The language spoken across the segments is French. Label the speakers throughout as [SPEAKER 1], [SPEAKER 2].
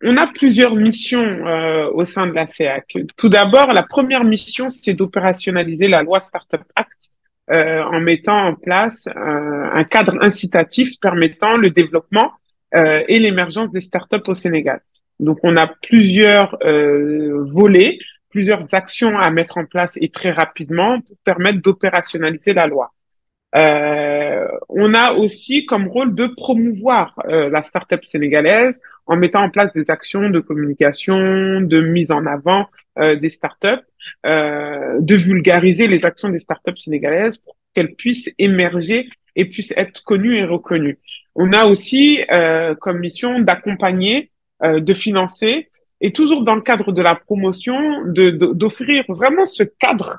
[SPEAKER 1] On a plusieurs missions au sein de la CEAC. Tout d'abord, la première mission, c'est d'opérationnaliser la loi Startup Act en mettant en place un cadre incitatif permettant le développement et l'émergence des startups au Sénégal. Donc, on a plusieurs volets, plusieurs actions à mettre en place et très rapidement pour permettre d'opérationnaliser la loi. On a aussi comme rôle de promouvoir la start-up sénégalaise en mettant en place des actions de communication, de mise en avant des startups, de vulgariser les actions des startups sénégalaises pour qu'elles puissent émerger et puissent être connues et reconnues. On a aussi comme mission d'accompagner, de financer et toujours dans le cadre de la promotion, d'offrir vraiment ce cadre,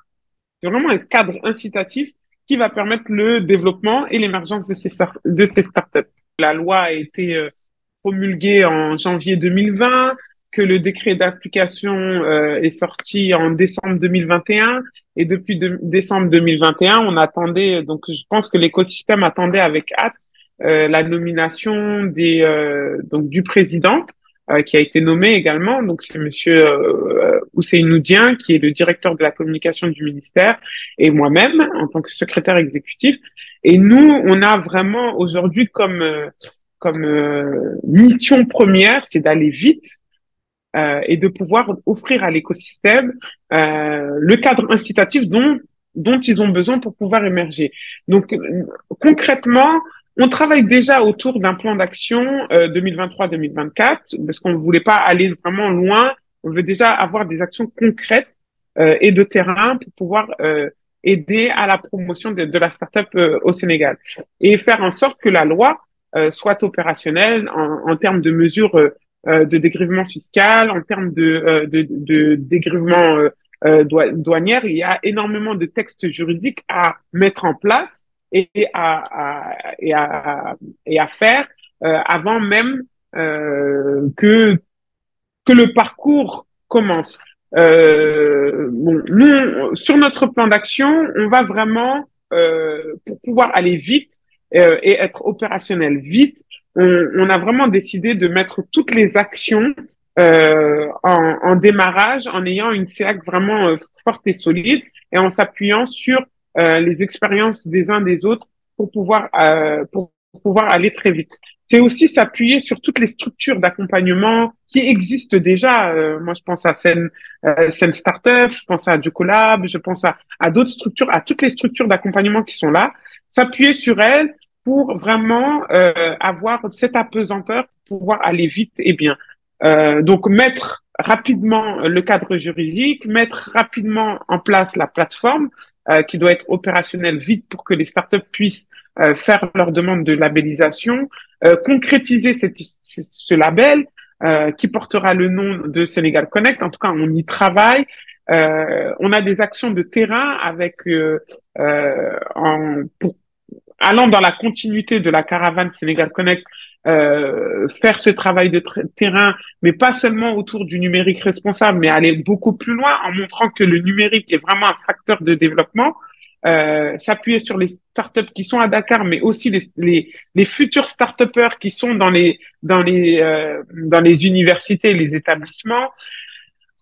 [SPEAKER 1] c'est vraiment un cadre incitatif qui va permettre le développement et l'émergence de ces startups. La loi a été promulguée en janvier 2020, que le décret d'application est sorti en décembre 2021 et depuis décembre 2021, on attendait, donc je pense que l'écosystème attendait avec hâte la nomination donc du président qui a été nommé également. Donc, c'est Monsieur Ousseynou Dieng, qui est le directeur de la communication du ministère, et moi-même, en tant que secrétaire exécutif. Et nous, on a vraiment aujourd'hui comme mission première, c'est d'aller vite et de pouvoir offrir à l'écosystème le cadre incitatif dont ils ont besoin pour pouvoir émerger. Donc, concrètement, on travaille déjà autour d'un plan d'action 2023-2024 parce qu'on ne voulait pas aller vraiment loin. On veut déjà avoir des actions concrètes et de terrain pour pouvoir aider à la promotion de la start-up au Sénégal et faire en sorte que la loi soit opérationnelle en termes de mesures de dégrèvement fiscal, en termes de dégrèvement douanière. Il y a énormément de textes juridiques à mettre en place et à faire avant même que le parcours commence. Bon, nous, sur notre plan d'action, on va vraiment, pour pouvoir aller vite et être opérationnel vite, on a vraiment décidé de mettre toutes les actions en démarrage, en ayant une CEAC vraiment forte et solide et en s'appuyant sur les expériences des uns des autres pour pouvoir aller très vite. C'est aussi s'appuyer sur toutes les structures d'accompagnement qui existent déjà. Moi, je pense à Sen Startup, je pense à Jocolab, je pense à d'autres structures, à toutes les structures d'accompagnement qui sont là. S'appuyer sur elles pour vraiment avoir cette apesanteur pour pouvoir aller vite et bien. Donc, mettre rapidement le cadre juridique, mettre rapidement en place la plateforme qui doit être opérationnelle vite pour que les startups puissent faire leur demande de labellisation, concrétiser ce label qui portera le nom de Sénégal Connect. En tout cas, on y travaille. On a des actions de terrain avec allant dans la continuité de la caravane Sénégal Connect, faire ce travail de terrain, mais pas seulement autour du numérique responsable, mais aller beaucoup plus loin en montrant que le numérique est vraiment un facteur de développement. S'appuyer sur les startups qui sont à Dakar, mais aussi les futurs start-upers qui sont dans les universités, les établissements.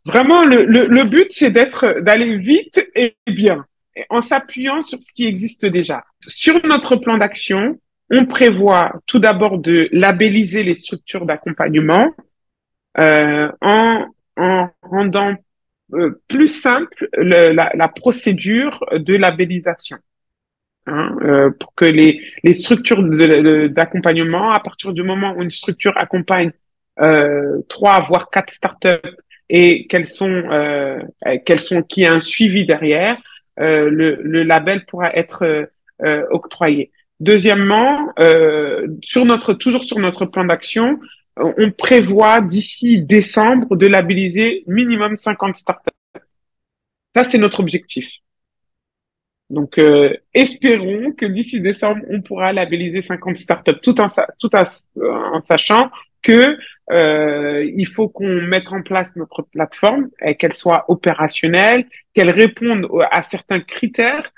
[SPEAKER 1] Vraiment, le but, c'est d'aller vite et bien, en s'appuyant sur ce qui existe déjà. Sur notre plan d'action, on prévoit tout d'abord de labelliser les structures d'accompagnement en rendant plus simple la procédure de labellisation. Pour que les structures d'accompagnement, à partir du moment où une structure accompagne 3 voire 4 startups et qu'il y a un suivi derrière, le label pourra être octroyé. Deuxièmement, toujours sur notre plan d'action, on prévoit d'ici décembre de labelliser minimum 50 startups. Ça, c'est notre objectif. Donc, espérons que d'ici décembre, on pourra labelliser 50 startups, en sachant que il faut qu'on mette en place notre plateforme et qu'elle soit opérationnelle, qu'elle réponde à certains critères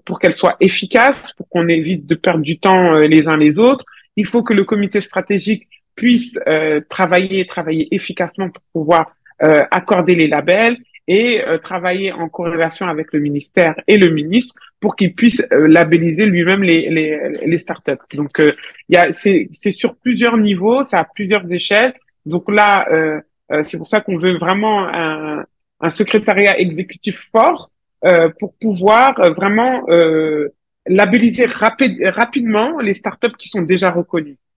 [SPEAKER 1] pour qu'elle soit efficace, pour qu'on évite de perdre du temps les uns les autres. Il faut que le comité stratégique puisse travailler efficacement pour pouvoir accorder les labels et travailler en corrélation avec le ministère et le ministre pour qu'il puisse labelliser lui-même les startups. Donc, c'est sur plusieurs niveaux, ça a plusieurs échelles. Donc là, c'est pour ça qu'on veut vraiment un secrétariat exécutif fort pour pouvoir vraiment labelliser rapidement les startups qui sont déjà reconnues.